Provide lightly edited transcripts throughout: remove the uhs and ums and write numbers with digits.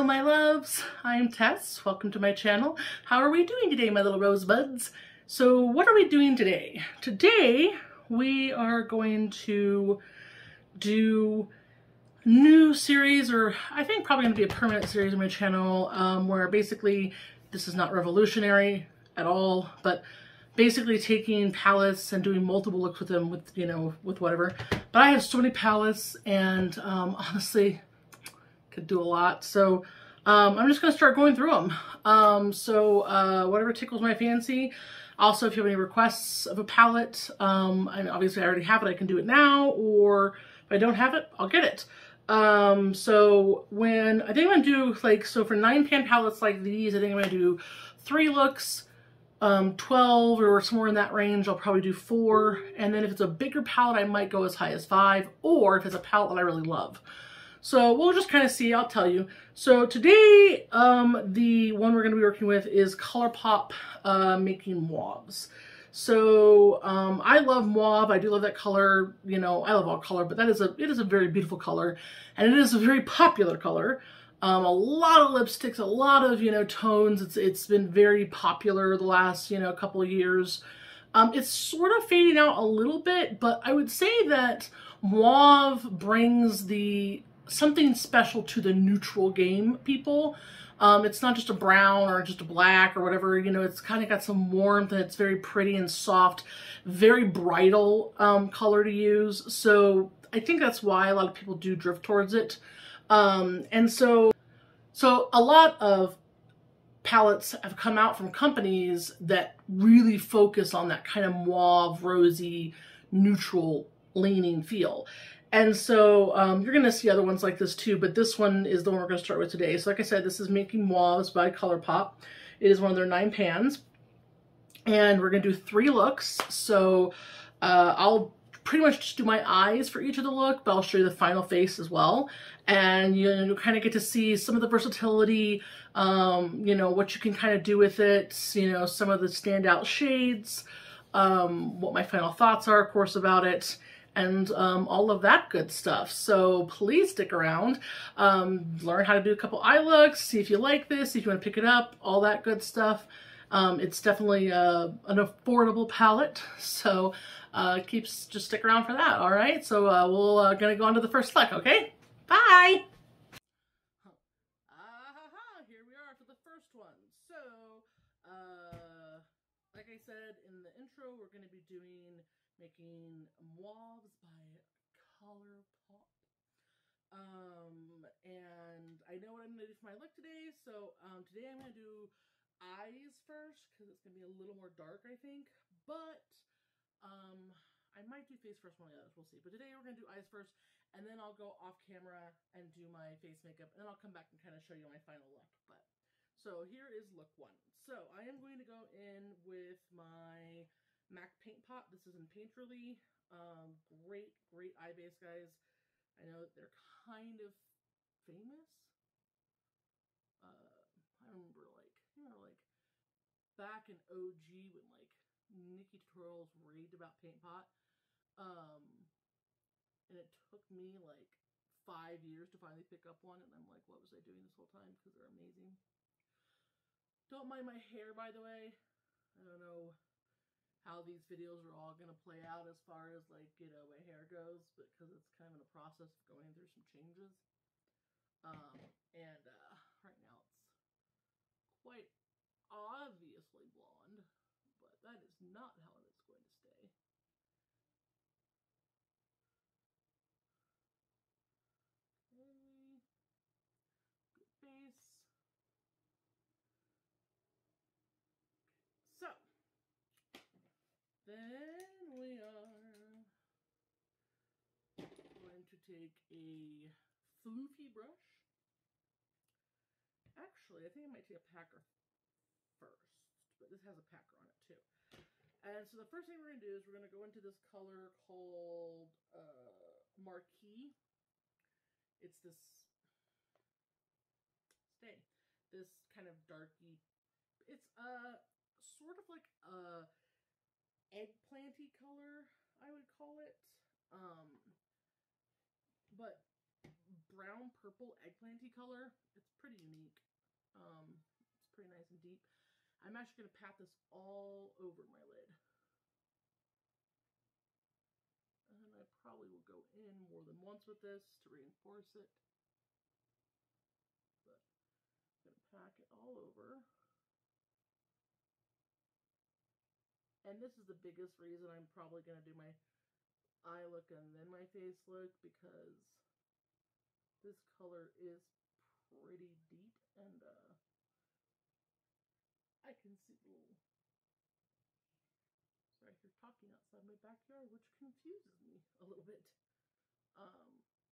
Hello my loves, I'm Tess. Welcome to my channel. How are we doing today, my little rosebuds? So what are we doing today? Today we are going to do a new series, or I think probably going to be a permanent series on my channel, where basically this is not revolutionary at all, but basically taking palettes and doing multiple looks with them with, you know, with whatever. But I have so many palettes and honestly, could do a lot. So I'm just going to start going through them. Whatever tickles my fancy. Also, if you have any requests of a palette, and obviously I already have it, I can do it now, or if I don't have it, I'll get it. So when I think I'm going to do so for 9-pan palettes like these, I think I'm going to do 3 looks, 12 or somewhere in that range. I'll probably do 4. And then if it's a bigger palette, I might go as high as 5, or if it's a palette that I really love. So we'll just kind of see, I'll tell you. So today, the one we're going to be working with is Colourpop Making Mauves. So I love mauve. I do love that color. You know, I love all color, but it is a very beautiful color, and it is a very popular color. A lot of lipsticks, a lot of, you know, tones. It's been very popular the last, you know, couple of years. It's sort of fading out a little bit, but I would say that mauve brings something special to the neutral game people. It's not just a brown or just a black or whatever, you know, it's kind of got some warmth, and it's very pretty and soft, very bridal color to use. So I think that's why a lot of people do drift towards it. And so a lot of palettes have come out from companies that really focus on that kind of mauve, rosy, neutral leaning feel. And so you're going to see other ones like this too, but this one is the one we're going to start with today. So like I said, this is Making Mauves by Colourpop. It is one of their 9 pans. And we're going to do 3 looks. So I'll pretty much just do my eyes for each of the look, but I'll show you the final face as well. And you'll kind of get to see some of the versatility, you know, what you can kind of do with it, you know, some of the standout shades, what my final thoughts are, of course, about it, and all of that good stuff. So please stick around, learn how to do a couple eye looks, see if you like this, see if you want to pick it up, all that good stuff. It's definitely an affordable palette, so just stick around for that, all right? So we're gonna go on to the first look, okay? Bye! Here we are for the first one. So, like I said in the intro, we're gonna be Making Mauves by Colourpop. And I know what I'm going to do for my look today, so today I'm going to do eyes first, because it's going to be a little more dark, I think, but I might do face first, one of the others, we'll see. But today we're going to do eyes first, and then I'll go off camera and do my face makeup, and then I'll come back and kind of show you my final look. So here is look 1. So I am going to go in with my MAC paint pot. This is in Painterly. Great eye base, guys. I know they're kind of famous. I remember back in OG when Nikki Tutorials raved about paint pot. And it took me 5 years to finally pick up one, and I'm like, what was I doing this whole time? Because they're amazing. Don't mind my hair, by the way. I don't know how these videos are all going to play out as far as you know, my hair goes, but because it's kind of in a process of going through some changes. Right now it's quite obviously blonde, but that is not how it's going to stay. Okay. Good face. So then we are going to take a floofy brush. Actually, I think I might take a packer first, but this has a packer on it too. And so the first thing we're going to do is we're going to go into this color called Marquee. It's this kind of darky, it's sort of like a eggplanty color, I would call it, but brown purple eggplanty color. It's pretty unique. pretty nice and deep. I'm actually going to pat this all over my lid. And I probably will go in more than once with this to reinforce it. But I'm going to pack it all over. And this is the biggest reason I'm probably going to do my eye look and then my face look, because this color is pretty deep, and I can see the little, sorry, I hear talking outside my backyard, which confuses me a little bit.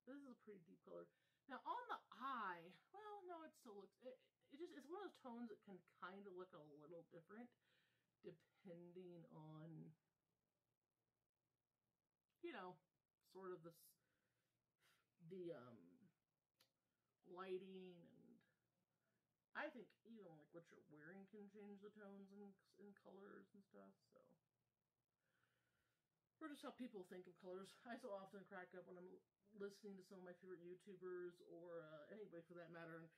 This is a pretty deep color. Now on the eye, well, no, it still looks, it's one of those tones that can kind of look a little different depending on, you know, sort of the lighting, and I think even like what you're wearing can change the tones and colors and stuff, so. Or just how people think of colors. I so often crack up when I'm listening to some of my favorite YouTubers, or anybody for that matter, and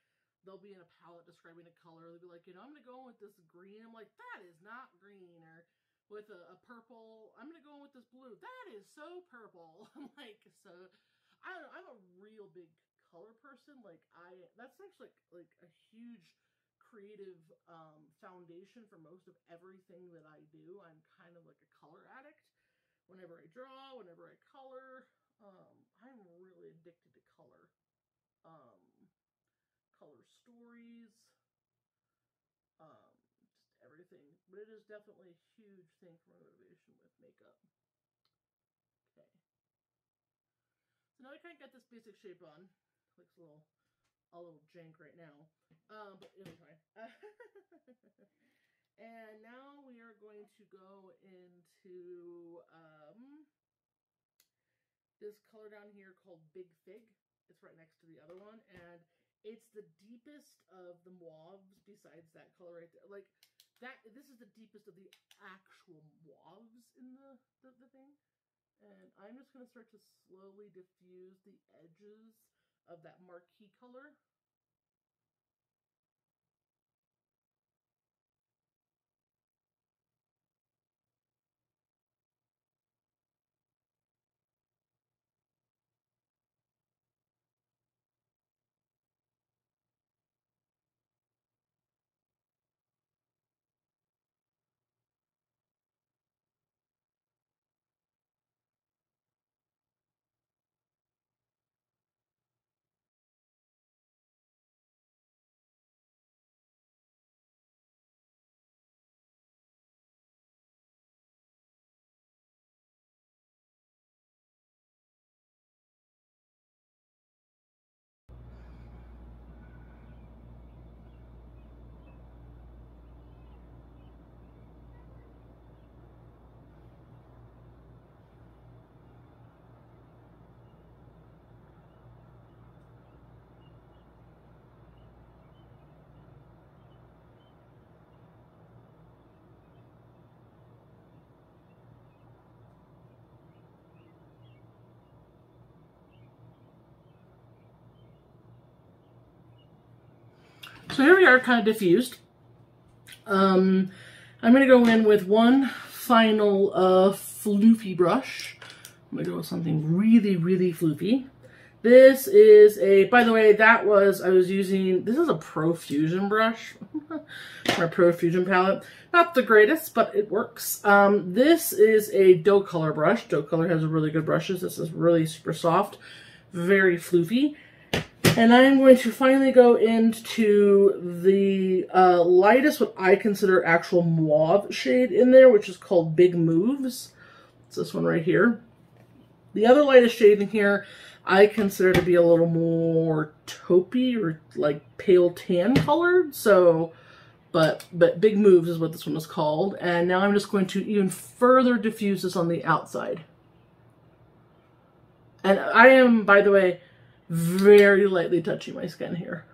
they'll be in a palette describing a color. They'll be like, you know, I'm going to go with this green. I'm like, that is not green. Or with a purple, I'm going to go with this blue. That is so purple. I'm like, so, I don't know. I'm a real big color person. Like, that's actually like a huge creative foundation for most of everything that I do. I'm kind of like a color addict. Whenever I draw, whenever I color, I'm really addicted to color. Color stories, just everything. But it is definitely a huge thing for my motivation with makeup. Okay. So now I kind of got this basic shape on. Looks a little jank right now. But it'll be fine. And now we are going to go into this color down here called Big Fig. It's right next to the other one, and it's the deepest of the mauves besides that color right there. Like, that, this is the deepest of the actual mauves in the thing. And I'm just going to start to slowly diffuse the edges of that Marquee color. So here we are, kind of diffused. I'm going to go in with one final floofy brush. I'm going to go with something really, really floofy. This is a, by the way, I was using, this is a Profusion brush. My Profusion palette. Not the greatest, but it works. This is a dough color brush. Dough color has really good brushes. This is really super soft, very floofy. And I'm going to finally go into the lightest, what I consider actual mauve shade in there, which is called Big Moves. It's this one right here. The other lightest shade in here I consider to be a little more taupey or like pale tan colored. So, but Big Moves is what this one is called. And now I'm just going to even further diffuse this on the outside. And I am, by the way, very lightly touching my skin here.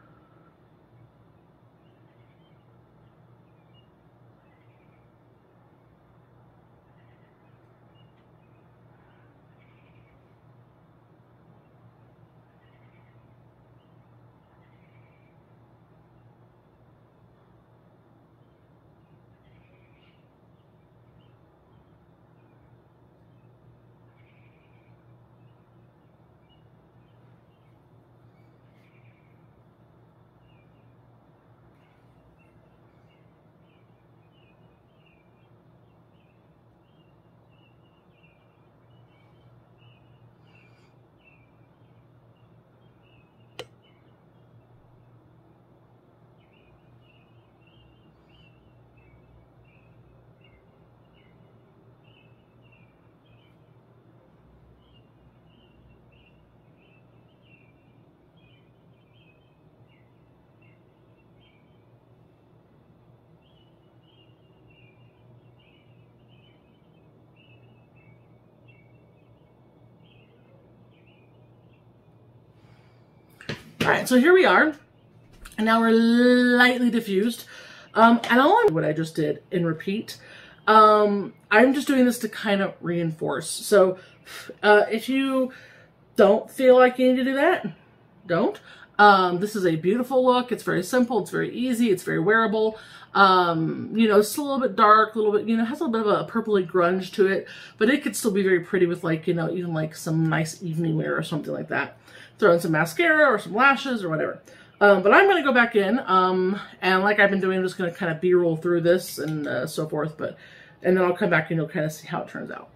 right, so here we are. And now we're lightly diffused. And what I just did in repeat. I'm just doing this to kind of reinforce. So if you don't feel like you need to do that, don't. This is a beautiful look. It's very simple. It's very easy. It's very wearable. You know, it's a little bit dark, a little bit, you know, has a little bit of a purpley grunge to it, but it could still be very pretty with, like, you know, even like some nice evening wear or something like that. Throw in some mascara or some lashes or whatever. But I'm going to go back in, and like I've been doing, I'm just going to kind of B-roll through this and so forth, and then I'll come back and you'll kind of see how it turns out.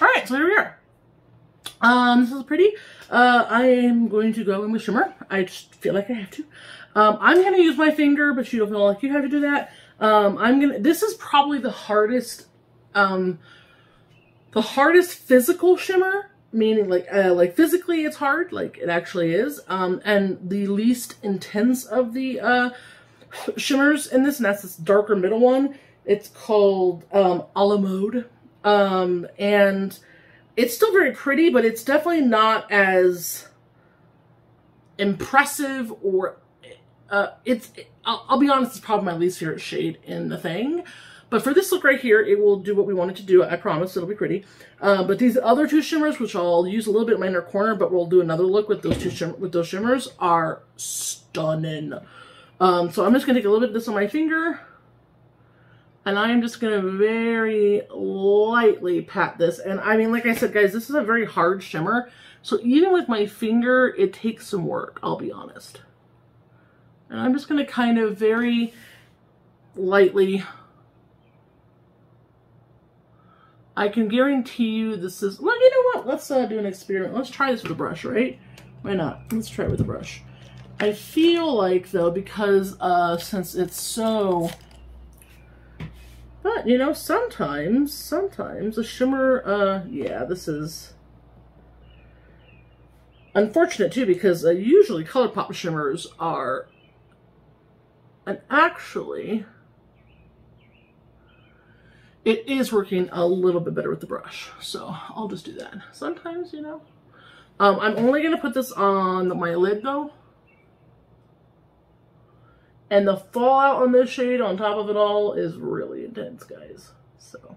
Alright, so here we are. This is pretty. I am going to go in with shimmer. I just feel like I have to. I'm going to use my finger, but you don't feel like you have to do that. This is probably the hardest physical shimmer, meaning like physically it's hard, like it actually is. And the least intense of the shimmers in this, and that's this darker middle one. It's called a la mode. And it's still very pretty, but it's definitely not as impressive or, I'll be honest, it's probably my least favorite shade in the thing. But for this look right here, it will do what we want it to do. I promise it'll be pretty. But these other two shimmers, which I'll use a little bit in my inner corner, but we'll do another look with those shimmers, are stunning. So I'm just gonna take a little bit of this on my finger. And I am just going to very lightly pat this. And I mean, like I said, guys, this is a very hard shimmer. So even with my finger, it takes some work, I'll be honest. And I'm just going to kind of very lightly. I can guarantee you this is, well, you know what? Let's do an experiment. Let's try this with a brush, right? Why not? Let's try it with a brush. I feel like, though, because since it's so... But, you know, sometimes a shimmer, yeah, this is unfortunate, too, because usually Colourpop shimmers are... And actually, it is working a little bit better with the brush, so I'll just do that. Sometimes, you know. I'm only going to put this on my lid, though. And the fallout on this shade on top of it all is really intense, guys. So,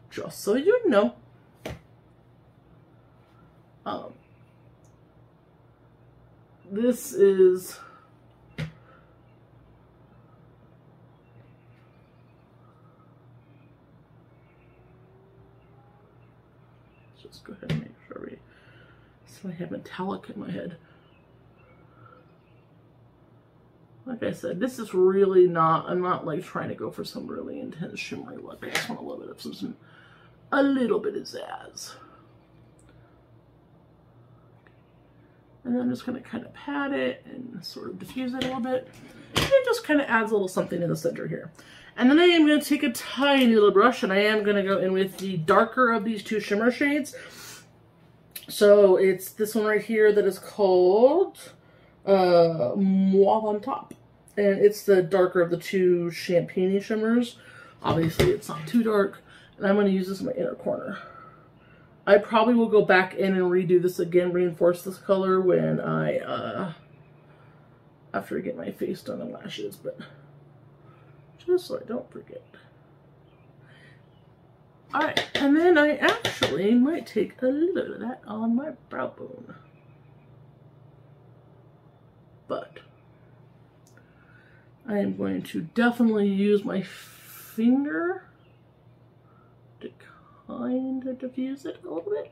just so you know. This is... Let's just go ahead and make sure we... So I have metallic in my head. Like I said, this is really not, I'm not like trying to go for some really intense shimmery look. I just want a little bit of a little bit of zazz. And then I'm just going to kind of pat it and sort of diffuse it a little bit. And it just kind of adds a little something in the center here. And then I am going to take a tiny little brush and I am going to go in with the darker of these two shimmer shades. So it's this one right here that is called... Mauve on top, and it's the darker of the two champagne-y shimmers. Obviously it's not too dark, and I'm going to use this in my inner corner. I probably will go back in and redo this again, reinforce this color when I after I get my face done and lashes, but just so I don't forget. Alright, and then I actually might take a little bit of that on my brow bone. But I am going to definitely use my finger to kind of diffuse it a little bit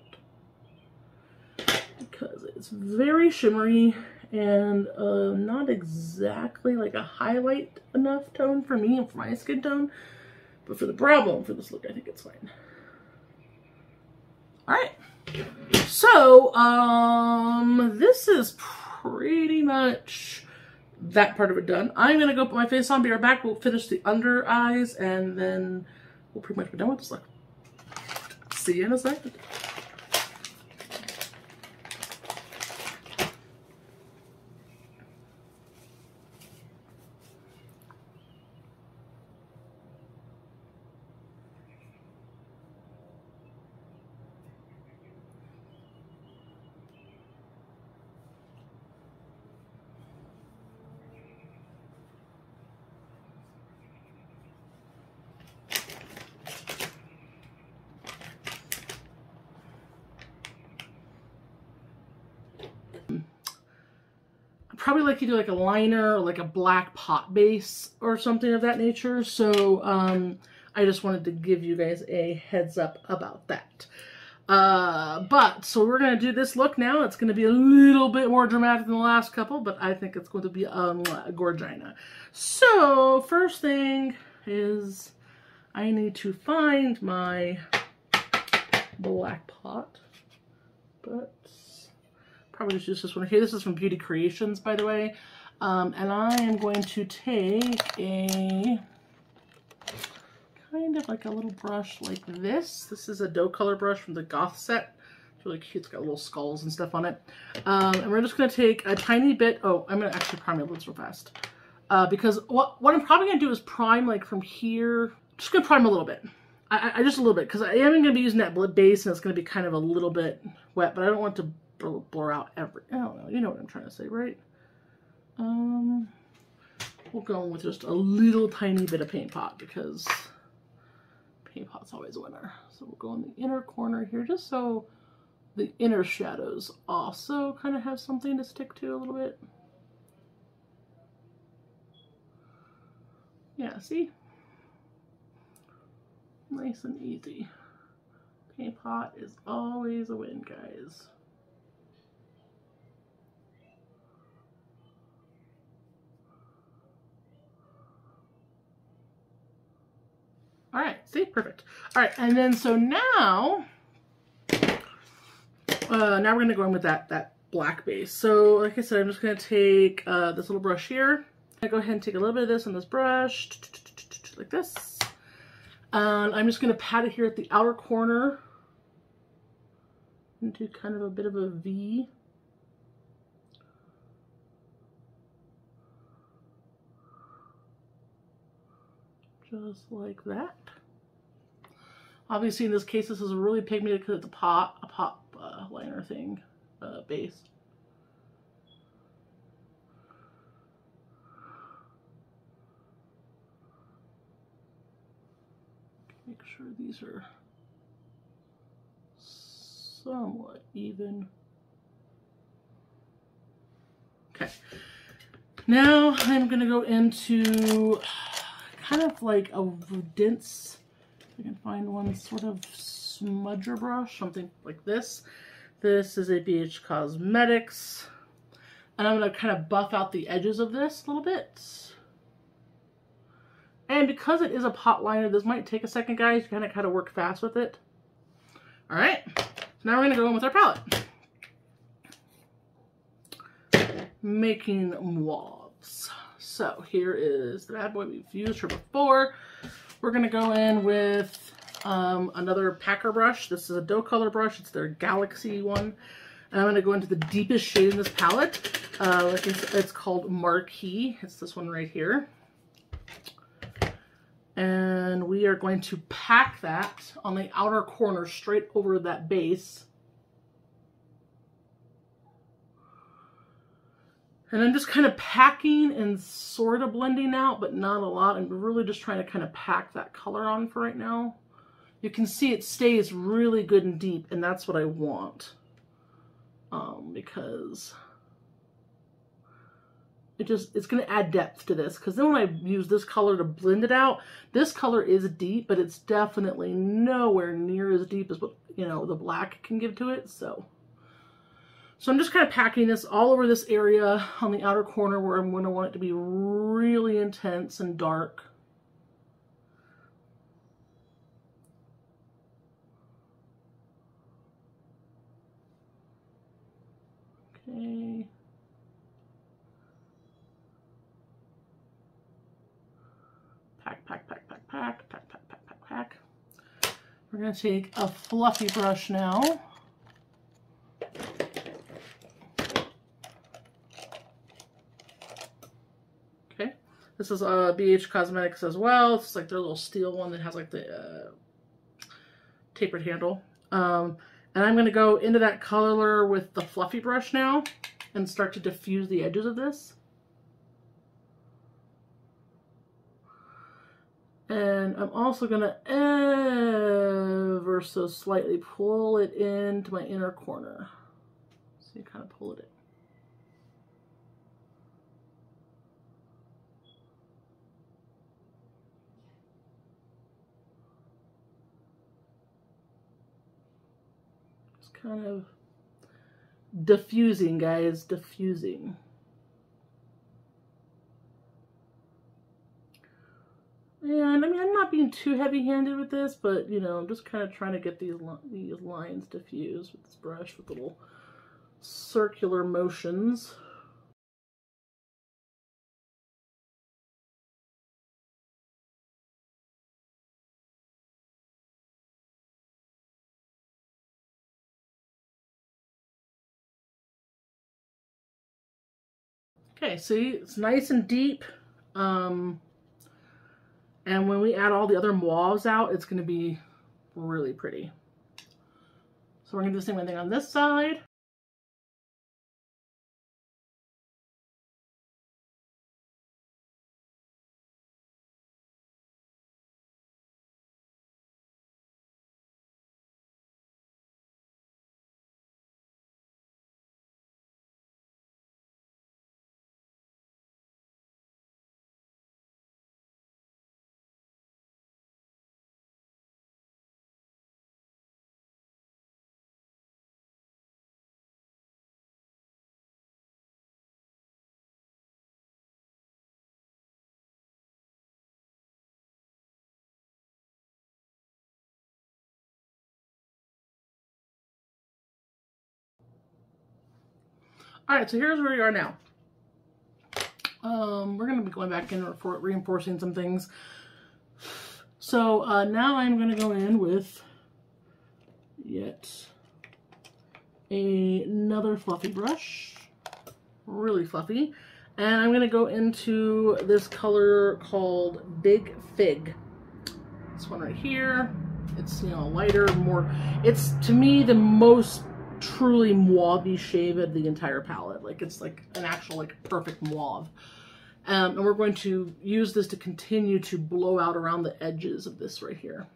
because it's very shimmery and not exactly like a highlight enough tone for me and for my skin tone, but for the brow bone for this look I think it's fine. Alright, so this is pretty much that part of it done. I'm gonna go put my face on, be right back. We'll finish the under eyes and then we'll pretty much be done with this look. See you in a second. Probably like you do like a liner or like a black pot base or something of that nature. So I just wanted to give you guys a heads up about that. So we're going to do this look now. It's going to be a little bit more dramatic than the last couple, but I think it's going to be a gorgina. So first thing is I need to find my black pot, but probably just use this one here. This is from Beauty Creations, by the way. And I am going to take a kind of like a little brush like this. This is a dough color brush from the Goth set. It's really cute. It's got little skulls and stuff on it. And we're just going to take a tiny bit. Oh, I'm going to actually prime my lips real fast. Because what I'm probably going to do is prime like from here. Just going to prime a little bit. I just a little bit. Because I am going to be using that base and it's going to be kind of a little bit wet. But I don't want to blur out every, I don't know, you know what I'm trying to say, right? We'll go with just a little tiny bit of Paint Pot because Paint Pot's always a winner. So we'll go in the inner corner here just so the inner shadows also kind of have something to stick to a little bit. Yeah, see? Nice and easy. Paint Pot is always a win, guys. All right, see, perfect. All right, and then so now we're gonna go in with that black base. So like I said, I'm just going to take this little brush here. I'm going to go ahead and take a little bit of this on this brush, like this. And I'm just going to pat it here at the outer corner into kind of a bit of a V. Just like that. Obviously in this case, this is really pigmented because it's a pop liner thing, base. Make sure these are somewhat even. Okay. Now I'm going to go into kind of like a dense, if I can find one, sort of smudger brush, something like this. This is a BH Cosmetics, and I'm going to kind of buff out the edges of this a little bit. And because it is a pot liner, this might take a second, guys. You kind of work fast with it. All right, so now we're going to go in with our palette. Making mauves. So here is the bad boy. We've used her before. We're going to go in with another packer brush. This is a dough color brush. It's their Galaxy one. And I'm going to go into the deepest shade in this palette. It's called Marquee. It's this one right here. And we are going to pack that on the outer corner straight over that base. And I'm just kind of packing and sort of blending out, but not a lot. I'm really just trying to kind of pack that color on for right now. You can see it stays really good and deep, and that's what I want. Because it's going to add depth to this. Because then when I use this color to blend it out, this color is deep, but it's definitely nowhere near as deep as what, you know, the black can give to it. So I'm just kind of packing this all over this area on the outer corner where I'm going to want it to be really intense and dark. Okay. Pack, pack, pack, pack, pack, pack, pack, pack, pack, pack. We're going to take a fluffy brush now. Okay. This is BH Cosmetics as well. It's like their little steel one that has like the tapered handle. And I'm going to go into that color with the fluffy brush now and start to diffuse the edges of this. And I'm also going to ever so slightly pull it into my inner corner. So you kind of pull it in. Just kind of diffusing, guys, diffusing. And I mean, I'm not being too heavy-handed with this, but you know, I'm just kind of trying to get these lines diffused with this brush with little circular motions. Okay, see, it's nice and deep. And when we add all the other mauves out, it's going to be really pretty. So we're going to do the same thing on this side. All right, so here's where we are now. We're going to be going back in for reinforcing some things. So now I'm going to go in with yet another fluffy brush, really fluffy. And I'm going to go into this color called Big Fig. This one right here. It's, you know, lighter, more, it's to me the most truly mauve-y shade of the entire palette. Like it's like an actual like perfect mauve. And we're going to use this to continue to blow out around the edges of this right here.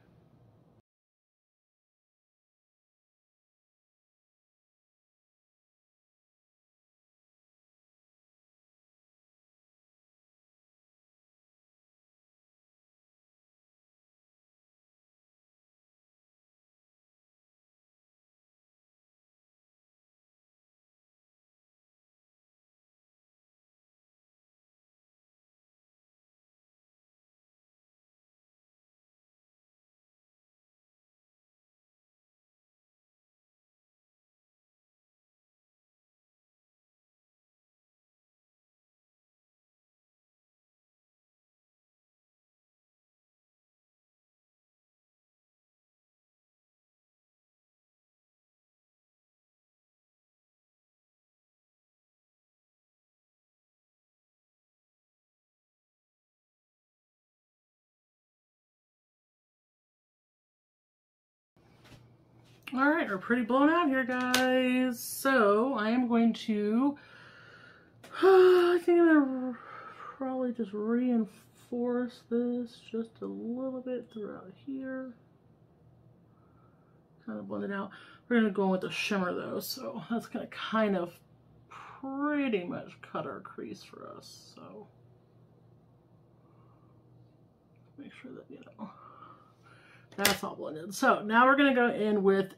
All right, we're pretty blown out here, guys. So I am going to, I think I'm gonna probably just reinforce this just a little bit throughout here. Kind of blend it out. We're gonna go with the shimmer though, so that's gonna kind of pretty much cut our crease for us. So make sure that, you know, that's all blended. So now we're gonna go in with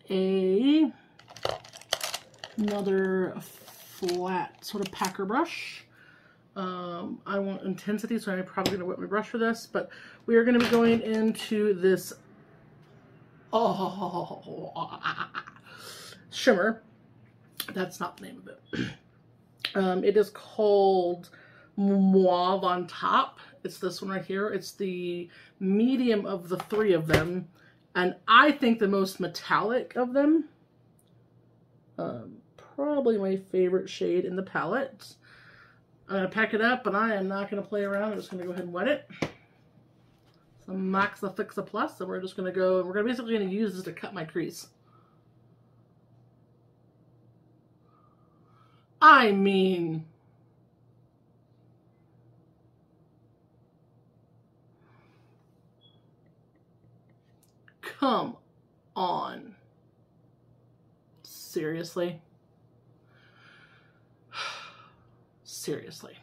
another flat sort of packer brush. I want intensity, so I'm probably gonna wet my brush for this, but we are gonna be going into this shimmer. That's not the name of it. It is called Mauve on Top. It's this one right here. It's the medium of the three of them, and I think the most metallic of them. Probably my favorite shade in the palette. I'm going to pack it up, but I am not going to play around. I'm just going to go ahead and wet it. So Max the Fix a Plus, and we're just going to go, and we're basically going to use this to cut my crease. I mean, come on. Seriously? Seriously.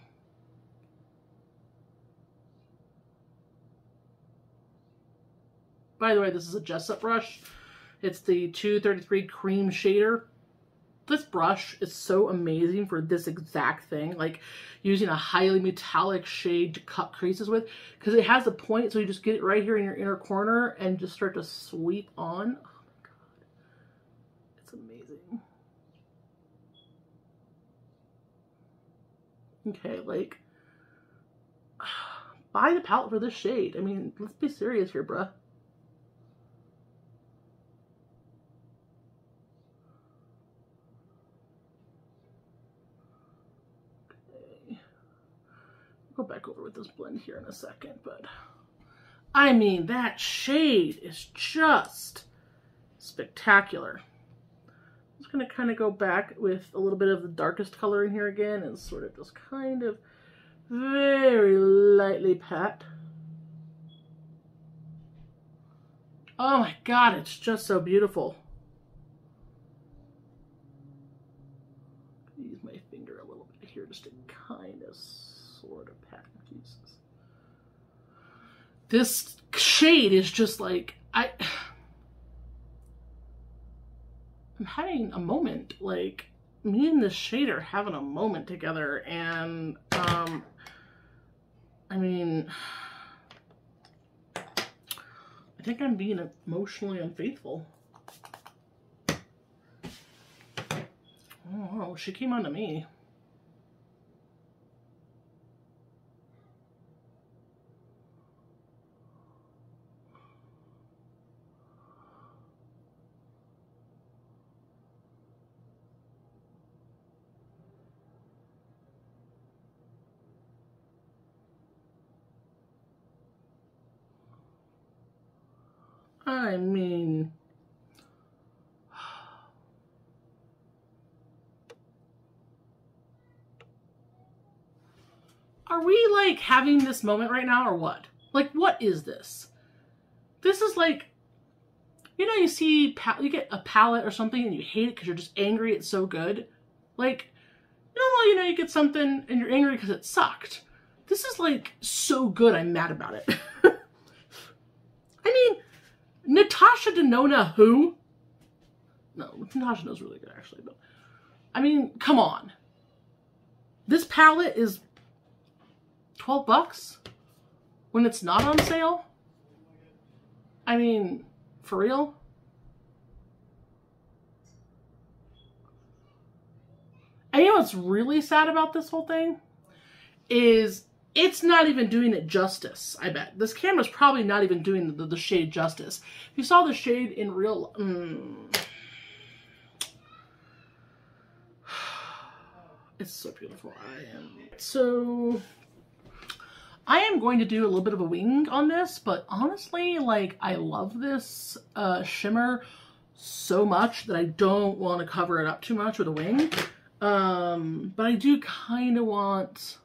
By the way, this is a Jessup brush. It's the 233 Cream Shader. This brush is so amazing for this exact thing, like using a highly metallic shade to cut creases with, because it has a point, so you just get it right here in your inner corner and just start to sweep on. Oh my god, it's amazing. Okay, like, buy the palette for this shade. I mean, let's be serious here, bruh. Go back over with this blend here in a second, but I mean, that shade is just spectacular. I'm just going to kind of go back with a little bit of the darkest color in here again and sort of just kind of very lightly pat. Oh my god, it's just so beautiful. Use my finger a little bit here just to kind of sort of pat pieces. This shade is just like, I'm having a moment, like me and this shade are having a moment together, and I mean, I think I'm being emotionally unfaithful. Oh, she came on to me. I mean, are we like having this moment right now or what? Like, what is this? This is like, you know, you get a palette or something and you hate it because you're just angry it's so good. Like, normally, you know, you get something and you're angry because it sucked. This is like so good I'm mad about it. I mean, Natasha Denona who? No, Natasha knows really good actually, but I mean, come on. This palette is $12 when it's not on sale? I mean, for real? And you know what's really sad about this whole thing? Is it's not even doing it justice, I bet. This camera's probably not even doing the shade justice. If you saw the shade in real... It's so beautiful. I am going to do a little bit of a wing on this, but honestly, like, I love this shimmer so much that I don't want to cover it up too much with a wing. But I do kind of want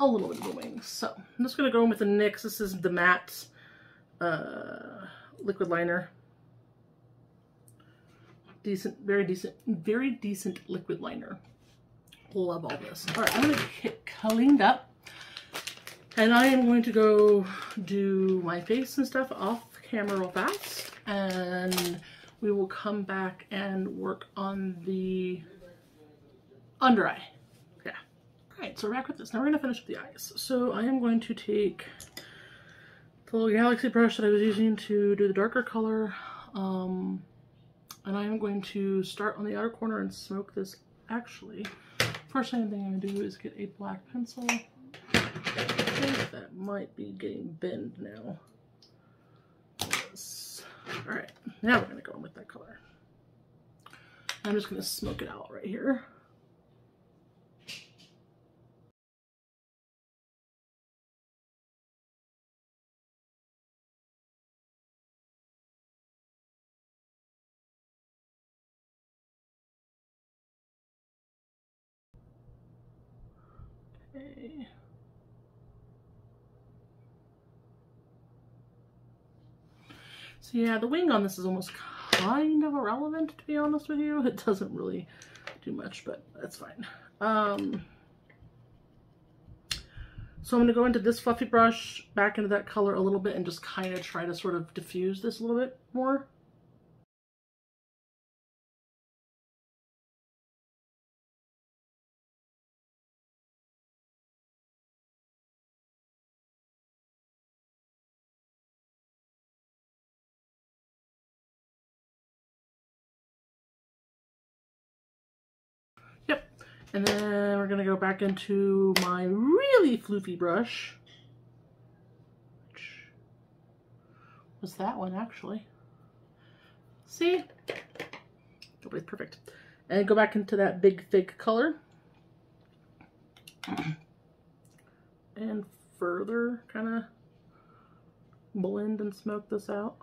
a little bit of a wing. So I'm just going to go in with the NYX. This is the matte liquid liner. Very decent liquid liner. Love all this. All right, I'm going to get cleaned up. And I am going to go do my face and stuff off camera real fast. And we will come back and work on the under eye. Yeah. Alright, so we're back with this. Now we're going to finish with the eyes. So I am going to take the little galaxy brush that I was using to do the darker color. And I am going to start on the outer corner and smoke this. Actually, first thing I'm going to do is get a black pencil. I think that might be getting bent now. Yes. Alright, now we're going to go in with that color. I'm just going to smoke it out right here. Okay. So yeah, the wing on this is almost kind of irrelevant, to be honest with you. It doesn't really do much, but that's fine. So I'm going to go into this fluffy brush, back into that color a little bit, and just kind of try to sort of diffuse this a little bit more. Yep. And then we're going to go back into my really floofy brush. Which was that one, actually. See? Nobody's perfect. And go back into that big fig color. And further kind of blend and smoke this out.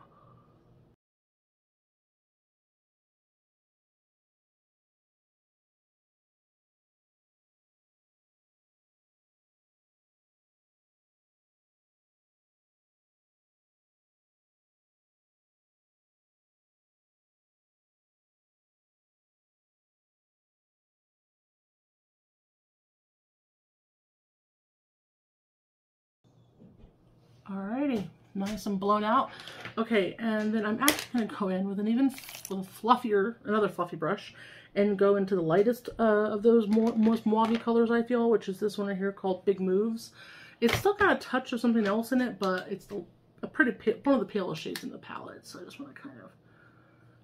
Alrighty, nice and blown out. Okay, and then I'm actually going to go in with another fluffy brush, and go into the lightest of those most mauve colors, I feel, which is this one right here called Big Moves. It's still got a touch of something else in it, but it's one of the palest shades in the palette. So I just want to kind of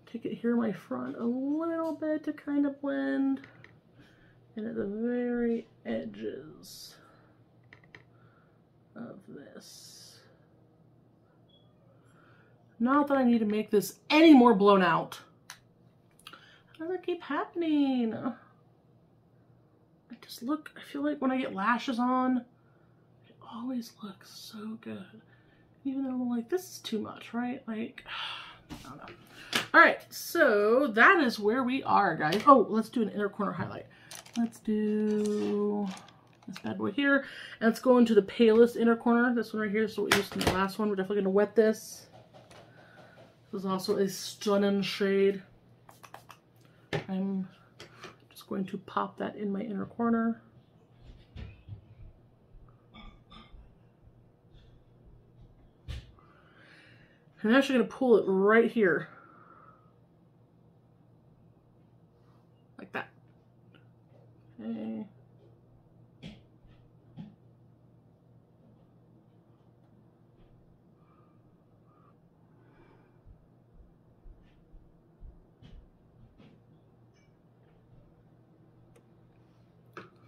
take it here in my front a little bit to kind of blend, and at the very edges of this. Not that I need to make this any more blown out. How does that keep happening? I feel like when I get lashes on, it always looks so good. Even though I'm like, this is too much, right? Like, I don't know. All right, so that is where we are, guys. Oh, let's do an inner corner highlight. Let's do this bad boy here. And let's go into the palest inner corner. This one right here. So what we used in the last one. We're definitely going to wet this. This is also a stunning shade. I'm just going to pop that in my inner corner. I'm actually going to pull it right here. Like that. Okay.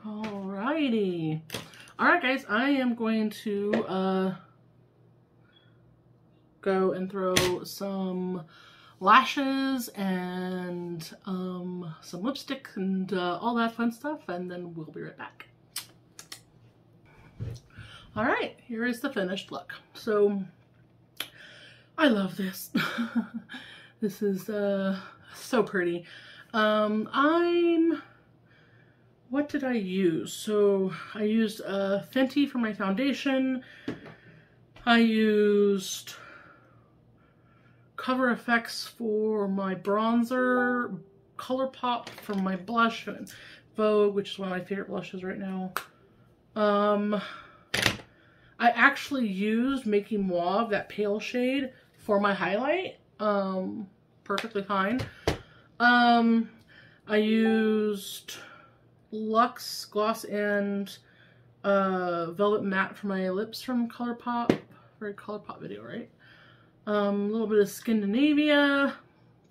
Alrighty. Alright guys, I am going to go and throw some lashes and some lipstick and all that fun stuff, and then we'll be right back. Alright, here is the finished look. So, I love this. This is so pretty. What did I use? So I used Fenty for my foundation. I used Cover FX for my bronzer, Colourpop for my blush, and Vogue, which is one of my favorite blushes right now. I actually used Making Mauve, that pale shade, for my highlight. Perfectly fine. I used Luxe Gloss and Velvet Matte for my lips from Colourpop. Very Colourpop video, right? A little bit of Scandinavia.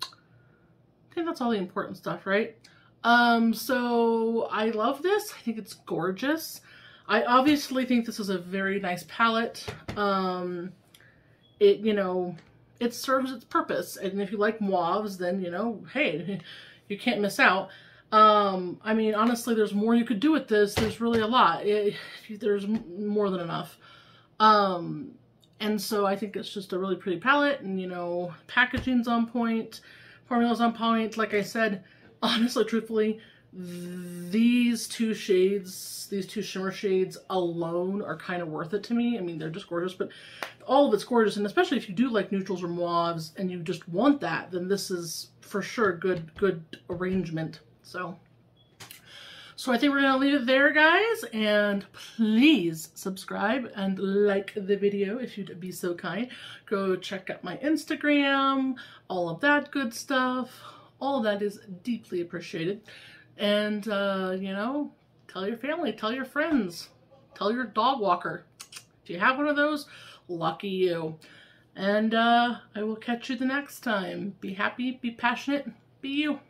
I think that's all the important stuff, right? So I love this. I think it's gorgeous. I obviously think this is a very nice palette. It, you know, it serves its purpose. And if you like mauves, then, you know, hey, you can't miss out. I mean, honestly, there's more you could do with this. There's really a lot. There's more than enough. And so I think it's just a really pretty palette, and, you know, packaging's on point, formula's on point. Like I said, honestly, truthfully, these two shades, these two shimmer shades alone are kind of worth it to me. I mean, they're just gorgeous, but all of it's gorgeous. And especially if you do like neutrals or mauves and you just want that, then this is for sure good arrangement. So I think we're going to leave it there, guys, and please subscribe and like the video if you'd be so kind. Go check out my Instagram, all of that good stuff. All of that is deeply appreciated. And, you know, tell your family, tell your friends, tell your dog walker. If you have one of those, lucky you. And I will catch you the next time. Be happy, be passionate, be you.